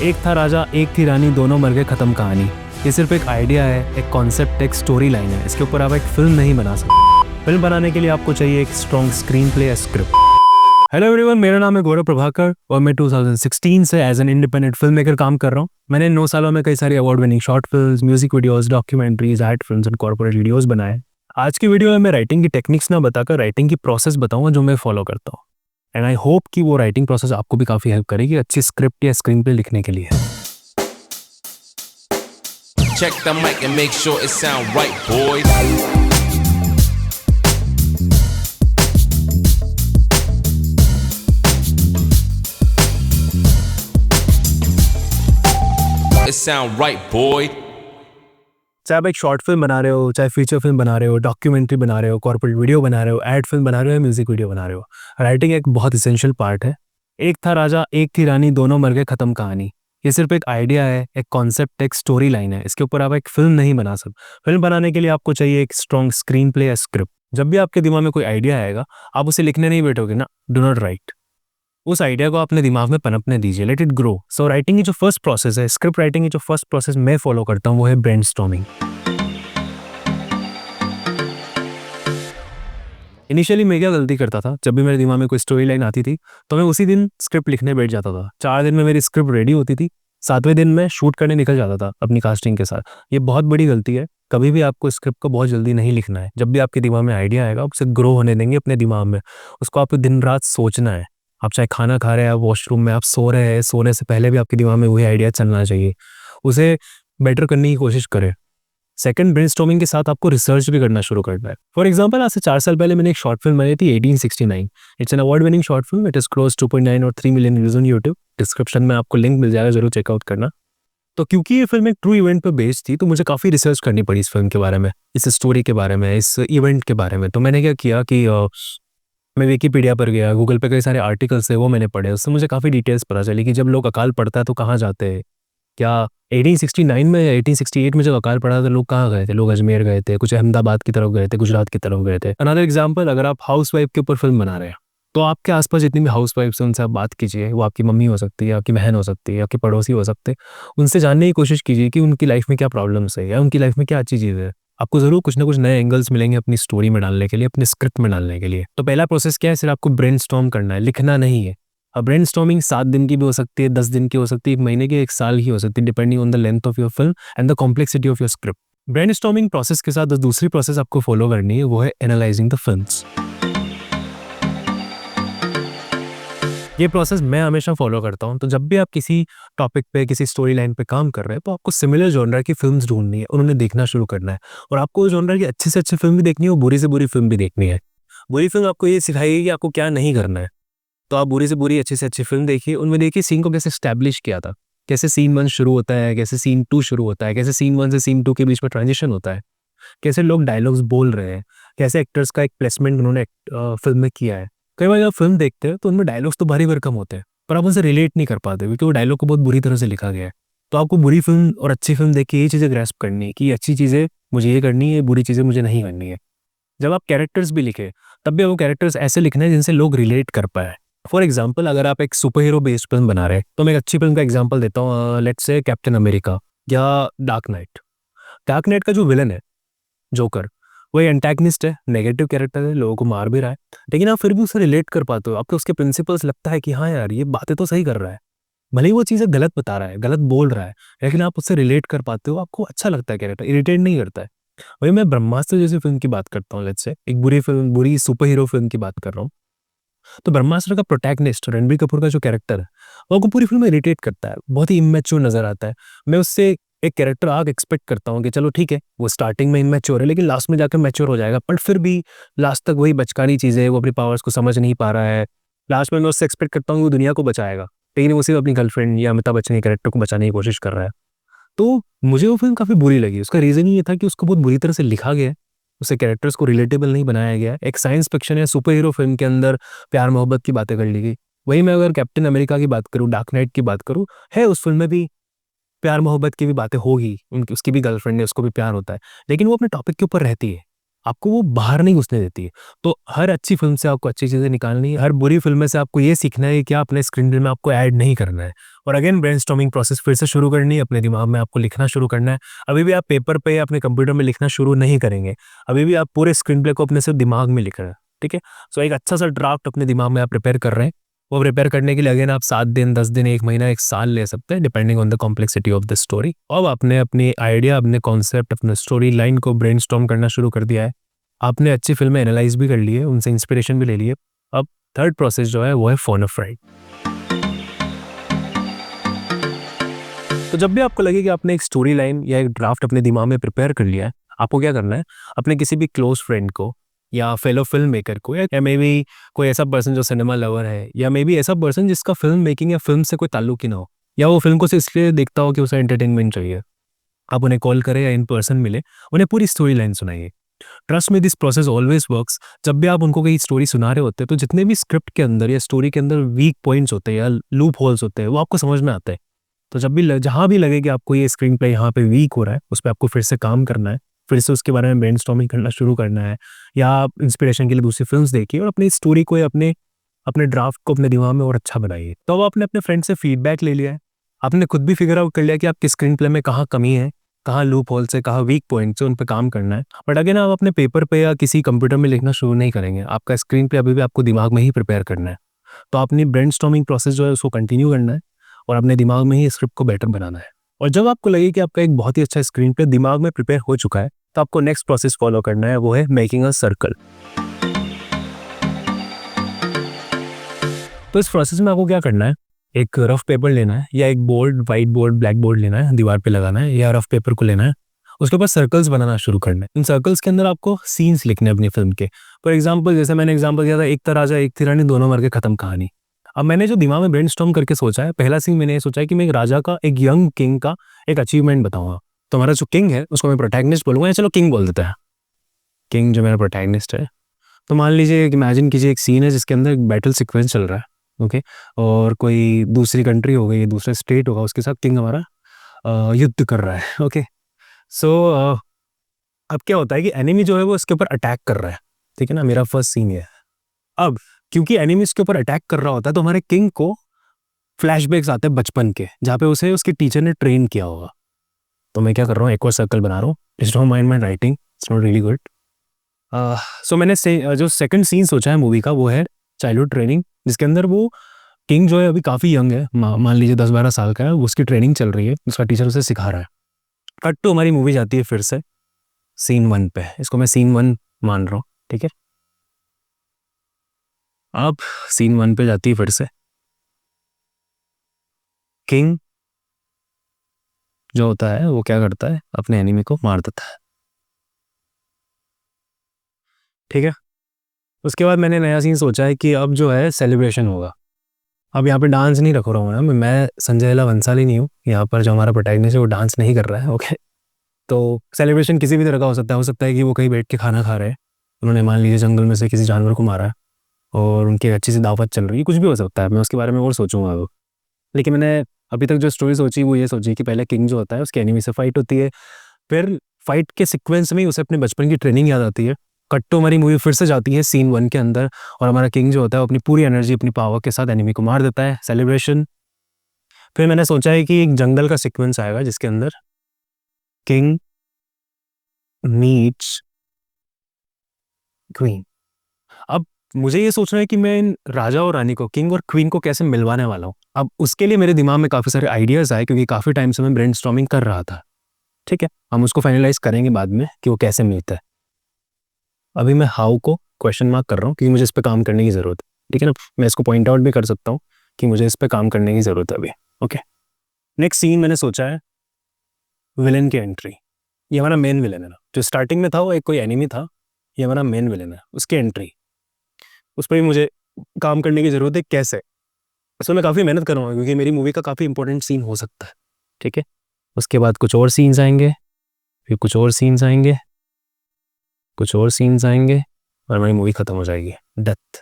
एक था राजा एक थी रानी, दोनों मर गए, खत्म कहानी। ये सिर्फ एक आइडिया है, एक कॉन्सेप्ट, एक स्टोरी लाइन है। इसके ऊपर आप एक फिल्म नहीं बना सकते। फिल्म बनाने के लिए आपको चाहिए एक स्ट्रॉन्ग स्क्रीन प्ले या स्क्रिप्ट। हेलो एवरीवन, मेरा नाम है गौरव प्रभाकर और मैं 2016 से as an independent film maker काम कर रहा हूँ। मैंने 9 सालों में कई सारी award winning short films, music videos, documentaries, art films and corporate videos बनाए। आज की वीडियो में मैं राइटिंग की टेक्निक्स ना बताकर राइटिंग की प्रोसेस बताऊंगा जो मैं फॉलो करता हूँ। एंड आई होप कि वो राइटिंग प्रोसेस आपको भी काफ़ी हेल्प करेगी अच्छी स्क्रिप्ट या स्क्रीन प्ले लिखने के लिए। Check the mic and make sure it sound right, boys. It sound right, boy. चाहे आप एक शॉर्ट फिल्म बना रहे हो, चाहे फीचर फिल्म बना रहे हो, डॉक्यूमेंट्री बना रहे हो, कॉर्पोरेट वीडियो बना रहे हो, एड फिल्म बना रहे हो, म्यूजिक वीडियो बना रहे हो, राइटिंग एक बहुत इसेंशियल पार्ट है। एक था राजा एक थी रानी, दोनों मर गए, खत्म कहानी। ये सिर्फ एक आइडिया है, एक कॉन्सेप्ट, एक स्टोरी लाइन है। इसके ऊपर आप एक फिल्म नहीं बना सकते। फिल्म बनाने के लिए आपको चाहिए एक स्ट्रॉन्ग स्क्रीन प्ले या स्क्रिप्ट। जब भी आपके दिमाग में कोई आइडिया आएगा, आप उसे लिखने नहीं बैठोगे ना, डू नॉट राइट। उस आइडिया को अपने दिमाग में पनपने दीजिए, let it grow. So writing की जो फर्स्ट प्रोसेस है, स्क्रिप्ट राइटिंग की जो फर्स्ट प्रोसेस मैं फॉलो करता हूँ वो है ब्रेनस्टॉर्मिंग। इनिशियली मैं क्या गलती करता था, जब भी मेरे दिमाग में कोई स्टोरी लाइन आती थी तो मैं उसी दिन स्क्रिप्ट लिखने बैठ जाता था। 4 दिन में मेरी स्क्रिप्ट रेडी होती थी, 7वें दिन मैं शूट करने निकल जाता था अपनी कास्टिंग के साथ। ये बहुत बड़ी गलती है। कभी भी आपको स्क्रिप्ट को बहुत जल्दी नहीं लिखना है। जब भी आपके दिमाग में आइडिया आएगा, आप उसे ग्रो होने देंगे अपने दिमाग में। उसको आपको दिन रात सोचना है। आप चाहे खाना खा रहे हैं, आप वॉशरूम में, आप सो रहे हैं, सोने से पहले भी आपके दिमाग में वही आइडिया चलना चाहिए। उसे बेटर करने की कोशिश करें। सेकंड, ब्रेनस्टॉर्मिंग के साथ आपको रिसर्च भी करना शुरू करना है। फॉर एग्जांपल, आज से 4 साल पहले मैंने एक शॉर्ट फिल्म बनाई थी 1869। It's an award winning short film. It is cross 2.9 और 3 million views on YouTube. Description में आपको लिंक मिल जाएगा, जरूर चेकआउट करना। तो क्योंकि ये फिल्म एक ट्रू इवेंट पर बेस्ड थी, तो मुझे काफ़ी रिसर्च करनी पड़ी इस फिल्म के बारे में, इस स्टोरी के बारे में, इस इवेंट के बारे में। तो मैंने क्या किया कि मैं विकीपीडिया पर गया, गूगल पे कई सारे आर्टिकल्स थे वो मैंने पढ़े। उससे मुझे काफ़ी डिटेल्स पता चली कि जब लोग अकाल पड़ता है तो कहाँ जाते हैं। क्या 1869 में या 1868 में जब अकाल पड़ा था, लोग कहाँ गए थे? लोग अजमेर गए थे, कुछ अहमदाबाद की तरफ गए थे, गुजरात की तरफ गए थे। अनदर एग्जांपल, अगर आप हाउस वाइफ के ऊपर फिल्म बना रहे हैं तो आपके आसपास जितनी भी हाउस वाइफ है उनसे आप बात कीजिए। वो आपकी मम्मी हो सकती है, आपकी बहन हो सकती है, आपके पड़ोसी हो सकते हैं। उनसे जानने की कोशिश कीजिए कि उनकी लाइफ में क्या प्रॉब्लम्स है या उनकी लाइफ में क्या अच्छी चीज़ है। आपको जरूर कुछ ना कुछ नए एंगल्स मिलेंगे अपनी स्टोरी में डालने के लिए, अपने स्क्रिप्ट में डालने के लिए। तो पहला प्रोसेस क्या है? सिर्फ आपको ब्रेनस्टॉर्म करना है, लिखना नहीं है। अब ब्रेनस्टॉर्मिंग 7 दिन की भी हो सकती है, 10 दिन की हो सकती है, 1 महीने की, 1 साल की हो सकती है, depending on the length of your film and the complexity of your script. Brainstorming process के साथ दूसरी प्रोसेस आपको फॉलो करनी है, वो है एनालाइजिंग द फिल्म्स। ये प्रोसेस मैं हमेशा फॉलो करता हूँ। तो जब भी आप किसी टॉपिक पे, किसी स्टोरी लाइन पे काम कर रहे हैं, तो आपको सिमिलर जॉनर की फिल्म्स ढूंढनी है और उन्हें देखना शुरू करना है। और आपको उस जॉनर की अच्छी से अच्छी फिल्म भी देखनी है और बुरी से बुरी फिल्म भी देखनी है। बुरी फिल्म आपको ये सिखाएगी कि आपको क्या नहीं करना है। तो आप बुरी से बुरी, अच्छी से अच्छी फिल्म देखिए। उनमें देखिए सीन को कैसे स्टैब्लिश किया था, कैसे सीन 1 शुरू होता है, कैसे सीन 2 शुरू होता है, कैसे सीन 1 से सीन 2 के बीच में ट्रांजिशन होता है, कैसे लोग डायलॉग्स बोल रहे हैं, कैसे एक्टर्स का एक प्लेसमेंट उन्होंने फिल्म में किया है। कई बार जब फिल्म देखते हैं तो उनमें डायलॉग्स तो भारी भरकम होते हैं, पर आप उनसे रिलेट नहीं कर पाते क्योंकि वो डायलॉग को बहुत बुरी तरह से लिखा गया है। तो आपको बुरी फिल्म और अच्छी फिल्म देख के ये चीज़ें ग्रैस्प करनी है कि अच्छी चीज़ें मुझे ये करनी है, बुरी चीज़ें मुझे नहीं करनी है। जब आप कैरेक्टर्स भी लिखे, तब भी वो कैरेक्टर्स ऐसे लिखने हैं जिनसे लोग रिलेट कर पाए। फॉर एग्जाम्पल, अगर आप एक सुपर हीरो बेस्ड फिल्म बना रहे हैं तो मैं एक अच्छी फिल्म का एग्जाम्पल देता हूँ। लेट्स से कैप्टन अमेरिका या डार्क नाइट। डार्क नाइट का जो विलन है, जोकर, वो एंटैगनिस्ट है, नेगेटिव कैरेक्टर है, लोगों को मार भी रहा है, लेकिन आप फिर भी उससे रिलेट कर पाते हो। आपको उसके प्रिंसिपल्स लगता है कि हाँ यार, ये बातें तो सही कर रहा है, भले ही वो चीज़ें गलत बता रहा है, गलत बोल रहा है, लेकिन आप उससे रिलेट कर पाते हो। आपको अच्छा लगता है कैरेक्टर, इरिटेट नहीं करता है। वही मैं ब्रह्मास्त्र जैसी फिल्म की बात करता हूँ। लेट्स से एक बुरी फिल्म, बुरी सुपर हीरो फिल्म की बात कर रहा हूँ। तो ब्रह्मास्त्र का प्रोटैगनिस्ट रणबीर कपूर का जो कैरेक्टर है, वो आपको पूरी फिल्म में इरिटेट करता है, बहुत ही इमेच्योर नजर आता है। मैं उससे एक कैरेक्टर आर्क एक्सपेक्ट करता हूँ कि चलो ठीक है, वो स्टार्टिंग में इमेच्योर है लेकिन लास्ट में जाकर मैच्योर हो जाएगा, बट फिर भी लास्ट तक वही बचकानी चीज़ें, वो अपनी पावर्स को समझ नहीं पा रहा है। लास्ट में मैं उससे एक्सपेक्ट करता हूँ कि वो दुनिया को बचाएगा, लेकिन वो सिर्फ अपनी गर्लफ्रेंड या अमिताभ बच्चन के कैरेक्टर को बचाने की कोशिश कर रहा है। तो मुझे वो फिल्म काफ़ी बुरी लगी। उसका रीज़न ये था कि उसको बहुत बुरी तरह से लिखा गया है, उसे कैरेक्टर्स को रिलेटेबल नहीं बनाया गया है। एक साइंस फिक्शन या सुपर हीरो फिल्म के अंदर प्यार मोहब्बत की बातें कर ली गई। वही मैं अगर कैप्टन अमेरिका की बात करूँ, डार्क नाइट की बात करूँ, है उस फिल्म में भी प्यार मोहब्बत की भी बातें होगी, उनकी, उसकी भी गर्लफ्रेंड है, उसको भी प्यार होता है, लेकिन वो अपने टॉपिक के ऊपर रहती है। आपको वो बाहर नहीं घुसने देती है। तो हर अच्छी फ़िल्म से आपको अच्छी चीज़ें निकालनी है, हर बुरी फ़िल्म में से आपको ये सीखना है कि क्या अपने स्क्रीन प्ले में आपको ऐड नहीं करना है। और अगेन ब्रेनस्टॉर्मिंग प्रोसेस फिर से शुरू करनी है, अपने दिमाग में आपको लिखना शुरू करना है। अभी भी आप पेपर पे या अपने कंप्यूटर में लिखना शुरू नहीं करेंगे, अभी भी आप पूरे स्क्रीन प्ले को अपने सिर्फ दिमाग में लिख रहे हैं, ठीक है? सो एक अच्छा सा ड्राफ्ट अपने दिमाग में आप प्रिपेयर कर रहे हैं। वो प्रिपेयर करने के लिए अगेन आप 7 दिन, 10 दिन, 1 महीना, 1 साल ले सकते हैं depending on the complexity of the story. अब आपने अपनी आइडिया, अपने कॉन्सेप्ट, अपने स्टोरी लाइन को ब्रेनस्टॉर्म करना शुरू कर दिया है। आपने अच्छी फ़िल्में एनालाइज़ भी कर ली है, उनसे इंस्पिरेशन भी ले ली है। अब थर्ड प्रोसेस जो है वो है फ़ोन अ फ्रेंड। तो जब भी आपको लगे कि आपने एक स्टोरी लाइन या एक ड्राफ्ट अपने दिमाग में प्रिपेयर कर लिया है, आपको क्या करना है, अपने किसी भी क्लोज़ फ्रेंड को या फेलो फ़िल्म मेकर को या मे बी कोई ऐसा पर्सन जो सिनेमा लवर है या मे बी ऐसा पर्सन जिसका फ़िल्म मेकिंग या फ़िल्म से कोई ताल्लुक ही ना हो या वो फ़िल्म को सिर्फ इसलिए देखता हो कि उसे एंटरटेनमेंट चाहिए। आप उन्हें कॉल करें या इन पर्सन मिलें, उन्हें पूरी स्टोरी लाइन सुनाइए। ट्रस्ट में दिस प्रोसेस ऑलवेज वर्क्स। जब भी आप उनको कोई स्टोरी सुना रहे होते हैं तो जितने भी स्क्रिप्ट के अंदर या स्टोरी के अंदर वीक पॉइंट्स होते हैं या लूप होल्स होते हैं वो आपको समझ में आता है। तो जब भी जहाँ भी लगे कि आपको ये स्क्रीन प्ले यहाँ पे वीक हो रहा है, उस पर आपको फिर से काम करना है, फिर से उसके बारे में ब्रेनस्टॉर्मिंग करना शुरू करना है या आप इंस्पिरेशन के लिए दूसरी फिल्म्स देखिए और अपनी स्टोरी को या अपने अपने ड्राफ्ट को अपने दिमाग में और अच्छा बनाइए। तो अब आपने अपने फ्रेंड से फीडबैक ले लिया है, आपने खुद भी फिगर आउट कर लिया कि आपकी स्क्रीन प्ले में कहाँ कमी है, कहाँ लूप होल्स है, कहाँ वीक पॉइंट्स है, उन पे काम करना है। बट अगेन आप अपने पेपर पे या किसी कंप्यूटर में लिखना शुरू नहीं करेंगे, आपका स्क्रीन प्ले अभी भी आपको दिमाग में ही प्रिपेयर करना है। तो अपनी ब्रेनस्टॉर्मिंग प्रोसेस जो है उसको कंटिन्यू करना है और अपने दिमाग में ही स्क्रिप्ट को बेटर बनाना है। और जब आपको लगे कि आपका एक बहुत ही अच्छा स्क्रीन प्ले दिमाग में प्रिपेयर हो चुका है तो आपको नेक्स्ट प्रोसेस फॉलो करना है, वो है मेकिंग अ सर्कल। तो इस प्रोसेस में आपको क्या करना है, एक रफ पेपर लेना है या एक board, white board, black board लेना है, दीवार पे लगाना है या रफ पेपर को लेना है, उसके ऊपर सर्कल्स बनाना शुरू करना है। इन सर्कल्स के अंदर आपको सीन्स लिखने हैं अपनी फिल्म के। फॉर एग्जाम्पल जैसे मैंने एग्जाम्पल दिया था, एक था राजा एक थी रानी, दोनों मर के खत्म कहानी। अब मैंने जो दिमाग में ब्रेनस्टॉर्म करके सोचा है, पहला सीन मैंने ये सोचा है कि मैं एक राजा का, एक यंग किंग का एक अचीवमेंट बताऊंगा। तो हमारा जो किंग है उसको मैं प्रोटैगनिस्ट बोलूंगा, या चलो किंग बोल देता है, किंग जो मेरा प्रोटैगनिस्ट है। तो मान लीजिए, इमेजिन कीजिए एक सीन है जिसके अंदर एक बैटल सीक्वेंस चल रहा है, ओके, और कोई दूसरी कंट्री हो गई, दूसरा स्टेट होगा, उसके साथ किंग हमारा युद्ध कर रहा है, ओके। सो अब क्या होता है कि एनिमी जो है वो इसके ऊपर अटैक कर रहा है, ठीक है ना, मेरा फर्स्ट सीन ये है। अब क्योंकि एनिमी इसके ऊपर अटैक कर रहा होता है तो हमारे किंग को फ्लैशबैक्स आते हैं बचपन के, जहाँ पे उसे उसके टीचर ने ट्रेन किया होगा। तो मैं क्या कर रहा हूँ, एक और सर्कल बना रहा हूँ। It's don't mind my writing, it's not really good. So मैंने जो सेकंड सीन सोचा है मूवी का वो है चाइल्डहुड ट्रेनिंग, जिसके अंदर वो किंग जो है अभी काफ़ी यंग है, मान लीजिए 10-12 साल का है, उसकी ट्रेनिंग चल रही है, उसका टीचर उसे सिखा रहा है। कट तो हमारी मूवी जाती है फिर से सीन 1 पे, इसको मैं सीन 1 मान रहा हूँ, ठीक है। अब सीन 1 पे जाती है फिर से, किंग जो होता है वो क्या करता है, अपने एनिमी को मार देता है, ठीक है। उसके बाद मैंने नया सीन सोचा है कि अब जो है सेलिब्रेशन होगा। अब यहाँ पे डांस नहीं रख रहा हूँ मैं संजय लीला भंसाली नहीं हूँ यहाँ पर, जो हमारा प्रोटैगनिस्ट है वो डांस नहीं कर रहा है, ओके। तो सेलिब्रेशन किसी भी तरह का हो सकता है कि वो कहीं बैठ के खाना खा रहे हैं, उन्होंने मान लीजिए जंगल में से किसी जानवर को मारा है और उनकी अच्छी सी दावत चल रही है, कुछ भी हो सकता है, मैं उसके बारे में और सोचूंगा अब। लेकिन मैंने अभी तक जो स्टोरी सोची वो ये सोची कि पहले किंग जो होता है उसके एनिमी से फाइट होती है, फिर फाइट के सीक्वेंस में ही उसे अपने बचपन की ट्रेनिंग याद आती है। कट तो हमारी मूवी फिर से जाती है सीन 1 के अंदर और हमारा किंग जो होता है वो अपनी पूरी एनर्जी, अपनी पावर के साथ एनिमी को मार देता है, सेलिब्रेशन। फिर मैंने सोचा है कि एक जंगल का सीक्वेंस आएगा जिसके अंदर किंग मीट्स क्वीन। अब मुझे ये सोचना है कि मैं इन राजा और रानी को, किंग और क्वीन को कैसे मिलवाने वाला हूँ। अब उसके लिए मेरे दिमाग में काफ़ी सारे आइडियाज़ आए क्योंकि काफ़ी टाइम से मैं ब्रेनस्टॉर्मिंग कर रहा था, ठीक है। हम उसको फाइनलाइज करेंगे बाद में कि वो कैसे मिलता है। अभी मैं हाउ को क्वेश्चन मार्क कर रहा हूँ क्योंकि मुझे इस पर काम करने की ज़रूरत है, ठीक है ना। मैं इसको पॉइंट आउट भी कर सकता हूँ कि मुझे इस पर काम करने की ज़रूरत है अभी, ओके। नेक्स्ट सीन मैंने सोचा है विलन की एंट्री। ये हमारा मेन विलन है ना, जो स्टार्टिंग में था वो एक कोई एनिमी था, ये हमारा मेन विलन है, उसकी एंट्री, उस पर भी मुझे काम करने की ज़रूरत है। कैसे, उसमें मैं काफ़ी मेहनत करूँगा क्योंकि मेरी मूवी का काफ़ी इंपॉर्टेंट सीन हो सकता है, ठीक है। उसके बाद कुछ और सीन्स आएंगे, फिर कुछ और सीन्स आएंगे, कुछ और सीन्स आएंगे और हमारी मूवी खत्म हो जाएगी, डेथ।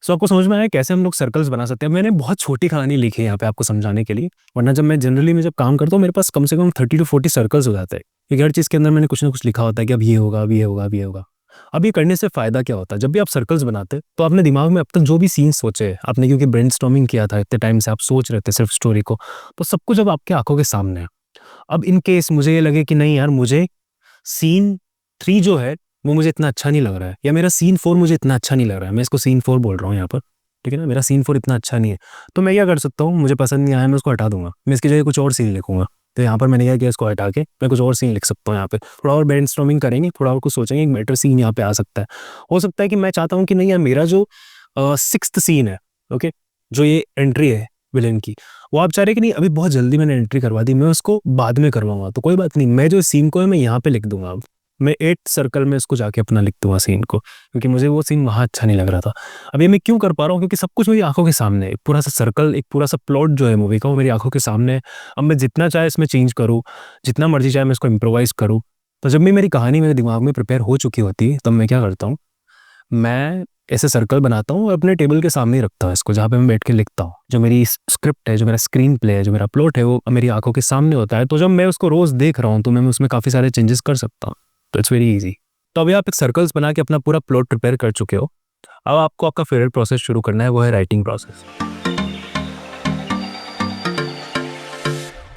सो आपको समझ में आया कैसे हम लोग सर्कल्स बना सकते हैं। मैंने बहुत छोटी कहानी लिखी है यहाँ पे आपको समझाने के लिए, वरना जब मैं जनरली में जब काम करता हूँ मेरे पास कम से कम 30 to 40 सर्कल्स हो जाते हैं क्योंकि हर चीज़ के अंदर मैंने कुछ ना कुछ लिखा होता है कि अब ये होगा, अब ये होगा, अब ये होगा। अब ये करने से फ़ायदा क्या होता है, जब भी आप सर्कल्स बनाते हैं तो आपने दिमाग में अब तक जो भी सीन सोचे आपने, क्योंकि ब्रेनस्टॉर्मिंग किया था इतने टाइम से आप सोच रहे थे सिर्फ स्टोरी को, तो सब कुछ अब आपकी आंखों के सामने है। अब इन केस मुझे ये लगे कि नहीं यार, मुझे सीन 3 जो है वो मुझे इतना अच्छा नहीं लग रहा है, या मेरा सीन 4 मुझे इतना अच्छा नहीं लग रहा है, मैं इसको सीन 4 बोल रहा हूँ यहाँ पर, ठीक है ना, मेरा सीन 4 इतना अच्छा नहीं है, तो मैं क्या कर सकता हूँ, मुझे पसंद नहीं आया मैं उसको हटा दूंगा, मैं इसकी जगह कुछ और सीन लिखूंगा। तो यहाँ पर मैंने क्या किया, इसको हटा के मैं कुछ और सीन लिख सकता हूँ यहाँ पे, थोड़ा और ब्रेनस्टॉर्मिंग करेंगे, थोड़ा और कुछ सोचेंगे, एक बेटर सीन यहाँ पे आ सकता है। हो सकता है कि मैं चाहता हूँ कि नहीं यार, मेरा जो 6th सीन है, ओके, जो ये एंट्री है विलेन की, वो आप चाह रहे कि नहीं अभी बहुत जल्दी मैंने एंट्री करवा दी, मैं उसको बाद में करवाऊंगा, तो कोई बात नहीं, मैं जो सीन को है मैं यहाँ पे लिख दूंगा। अब मैं 8th सर्कल में इसको जाके अपना लिख दूंगा सीन को, क्योंकि मुझे वो सीन वहाँ अच्छा नहीं लग रहा था। अब ये मैं क्यों कर पा रहा हूँ, क्योंकि सब कुछ मेरी आंखों के सामने है, एक पूरा सा सर्कल, एक पूरा सा प्लॉट जो है मूवी का वो मेरी आंखों के सामने है। अब मैं जितना चाहे इसमें चेंज करूँ, जितना मर्जी चाहे मैं इसको इम्प्रोवाइज करूँ, तो जब भी मेरी कहानी मेरे दिमाग में प्रिपेयर हो चुकी होती है, तब मैं क्या करता हूँ, मैं ऐसे सर्कल बनाता हूँ और अपने टेबल के सामने ही रखता हूँ इसको, जहाँ पे मैं बैठ के लिखता हूँ। जो मेरी स्क्रिप्ट है, जो मेरा स्क्रीन प्ले है, जो मेरा प्लॉट है, वो मेरी आंखों के सामने होता है, तो जब मैं उसको रोज देख रहा हूँ तो मैं उसमें काफ़ी सारे चेंजेस कर सकता हूँ। तो इट्स वेरी ईजी। तो अभी आप एक सर्कल्स बना के अपना पूरा प्लॉट प्रिपेयर कर चुके हो। अब आपको आपका फेवरेट प्रोसेस शुरू करना है, वो है राइटिंग प्रोसेस।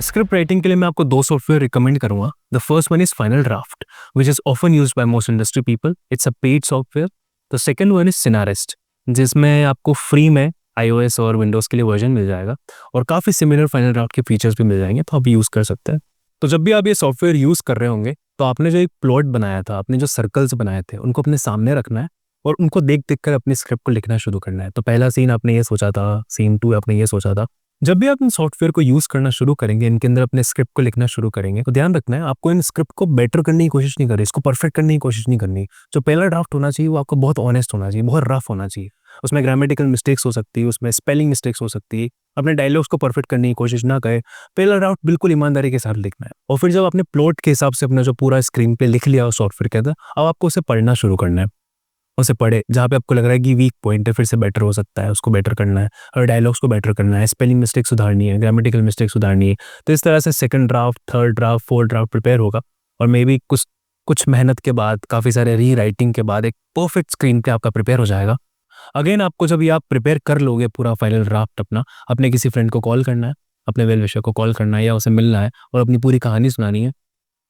स्क्रिप्ट राइटिंग के लिए मैं आपको 2 सॉफ्टवेयर रिकमेंड करूंगा। The first one is Final Draft, which is often used by most industry people. It's a paid software. The second one is Scenarist, जिसमें आपको फ्री में iOS और Windows के लिए वर्जन मिल जाएगा, और काफ़ी सिमिलर फाइनल ड्राफ्ट के फीचर्स भी मिल जाएंगे, तो आप यूज़ कर सकते हैं। तो जब भी आप ये सॉफ्टवेयर यूज़ कर रहे होंगे, तो आपने जो एक प्लॉट बनाया था, आपने जो सर्कल्स बनाए थे, उनको अपने सामने रखना है और उनको देख देख कर अपनी स्क्रिप्ट को लिखना शुरू करना है। तो पहला सीन आपने ये सोचा था, सीन 2 आपने ये सोचा था। जब भी आप इन सॉफ्टवेयर को यूज़ करना शुरू करेंगे, इनके अंदर अपने स्क्रिप्ट को लिखना शुरू करेंगे, तो ध्यान रखना है आपको इन स्क्रिप्ट को बेटर करने की कोशिश नहीं करनी, इसको परफेक्ट करने की कोशिश नहीं करनी। जो पहला ड्राफ्ट होना चाहिए वो आपको बहुत ऑनेस्ट होना चाहिए, बहुत रफ होना चाहिए। उसमें ग्रामेटिकल मिस्टेक्स हो सकती है, उसमें स्पेलिंग मिस्टेक्स हो सकती है। अपने डायलॉग्स को परफेक्ट करने की कोशिश ना करें। पहला ड्राफ्ट बिल्कुल ईमानदारी के साथ लिखना है, और फिर जब आपने प्लॉट के हिसाब से अपना जो पूरा स्क्रीन प्ले लिख लिया उस सॉफ्टवेयर के अंदर, अब आपको उसे पढ़ना शुरू करना है। उसे पढ़े, जहाँ पे आपको लग रहा है कि वीक पॉइंट है, फिर से बेटर हो सकता है, उसको बेटर करना है, और डायलॉग्स को बेटर करना है, स्पेलिंग मिस्टेक सुधारनी है, ग्रामेटिकल मिस्टेक सुधारनी है। तो इस तरह से second draft, third draft, fourth draft prepare होगा, और मे बी कुछ कुछ मेहनत के बाद, काफ़ी सारे री राइटिंग के बाद एक परफेक्ट स्क्रीन प्ले आपका प्रिपेयर हो जाएगा। अगेन आपको जब ये आप प्रिपेयर कर लोगे पूरा फाइनल ड्राफ्ट अपना, अपने किसी फ्रेंड को कॉल करना है, अपने वेल विशर को कॉल करना है, या उसे मिलना है और अपनी पूरी कहानी सुनानी है।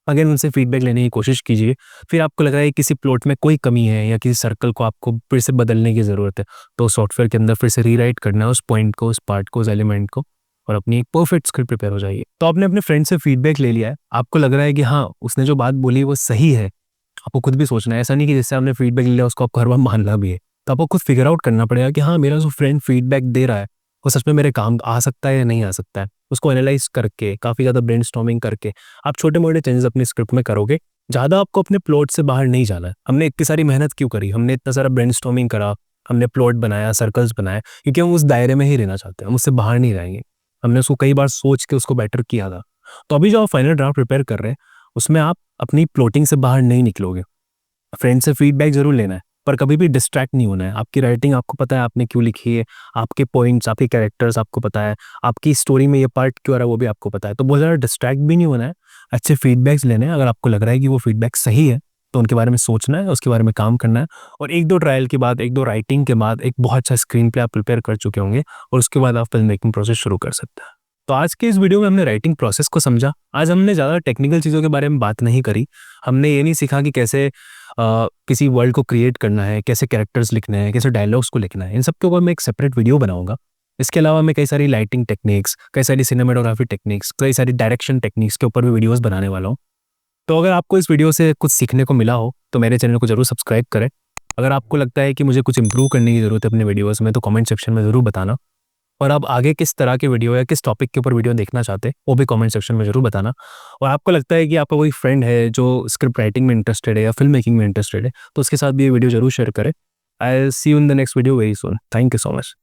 अगेन उनसे फीडबैक लेने की कोशिश कीजिए। फिर आपको लग रहा है कि किसी प्लॉट में कोई कमी है या किसी सर्कल को आपको फिर से बदलने की ज़रूरत है, तो सॉफ्टवेयर के अंदर फिर से रीराइट करना है उस पॉइंट को, उस पार्ट को, उस एलिमेंट को, और अपनी एक परफेक्ट स्क्रिप्ट प्रिपेयर हो जाइए। तो आपने अपने फ्रेंड से फीडबैक ले लिया है, आपको लग रहा है कि हाँ उसने जो बात बोली वो सही है, आपको खुद भी सोचना है। ऐसा नहीं कि जिससे आपने फीडबैक लिया उसको आपको हर बार मानना भी है। तो आपको खुद फिगर आउट करना पड़ेगा कि हाँ, मेरा जो फ्रेंड फीडबैक दे रहा है वो सच में मेरे काम आ सकता है या नहीं आ सकता है। उसको एनालाइज करके, काफ़ी ज़्यादा ब्रेनस्टॉर्मिंग करके आप छोटे मोटे चेंजेस अपनी स्क्रिप्ट में करोगे। ज़्यादा आपको अपने प्लॉट से बाहर नहीं जाना है। हमने इतनी सारी मेहनत क्यों करी, हमने इतना सारा ब्रेनस्टॉर्मिंग करा, हमने प्लॉट बनाया, सर्कल्स बनाए, क्योंकि हम उस दायरे में ही रहना चाहते हैं, हम उससे बाहर नहीं रहेंगे। हमने उसको कई बार सोच के उसको बेटर किया था। तो अभी जो आप फाइनल ड्राफ्ट प्रिपेयर कर रहे हैं, उसमें आप अपनी प्लॉटिंग से बाहर नहीं निकलोगे। फ्रेंड से फीडबैक जरूर लेना है, पर कभी भी डिस्ट्रैक्ट नहीं होना है। आपकी राइटिंग आपको पता है आपने क्यों लिखी है, आपके पॉइंट्स, आपके कैरेक्टर्स आपको पता है, आपकी स्टोरी में ये पार्ट क्यों आ रहा है वो भी आपको पता है। तो बहुत ज़्यादा डिस्ट्रैक्ट भी नहीं होना है, अच्छे फीडबैक्स लेने हैं। अगर आपको लग रहा है कि वो फीडबैक सही है तो उनके बारे में सोचना है, उसके बारे में काम करना है, और 1-2 ट्रायल के बाद, 1-2 राइटिंग के बाद एक बहुत अच्छा स्क्रीन प्ले आप प्रिपेयर कर चुके होंगे, और उसके बाद आप फिल्म मेकिंग प्रोसेस शुरू कर सकते हैं। तो आज के इस वीडियो में हमने राइटिंग प्रोसेस को समझा। आज हमने ज़्यादा टेक्निकल चीज़ों के बारे में बात नहीं करी। हमने ये नहीं सीखा कि कैसे किसी वर्ल्ड को क्रिएट करना है, कैसे कैरेक्टर्स लिखने हैं, कैसे डायलॉग्स को लिखना है। इन सब के ऊपर मैं एक सेपरेट वीडियो बनाऊंगा। इसके अलावा मैं कई सारी लाइटिंग टेक्निक्स, कई सारी सिनेमेटोग्राफी टेक्निक्स, कई सारी डायरेक्शन टेक्निक्स के ऊपर भी वीडियोस बनाने वाला हूँ। तो अगर आपको इस वीडियो से कुछ सीखने को मिला हो तो मेरे चैनल को जरूर सब्सक्राइब करें। अगर आपको लगता है कि मुझे कुछ इंप्रूव करने की ज़रूरत है अपने वीडियोज़ में, तो कमेंट सेक्शन में ज़रूर बताना। और आप आगे किस तरह के वीडियो या किस टॉपिक के ऊपर वीडियो देखना चाहते हैं वो भी कमेंट सेक्शन में ज़रूर बताना। और आपको लगता है कि आपका कोई फ्रेंड है जो स्क्रिप्ट राइटिंग में इंटरेस्टेड है या फिल्म मेकिंग में इंटरेस्टेड है, तो उसके साथ भी ये वीडियो जरूर शेयर करें। I will see you in the next video very soon. Thank you so much.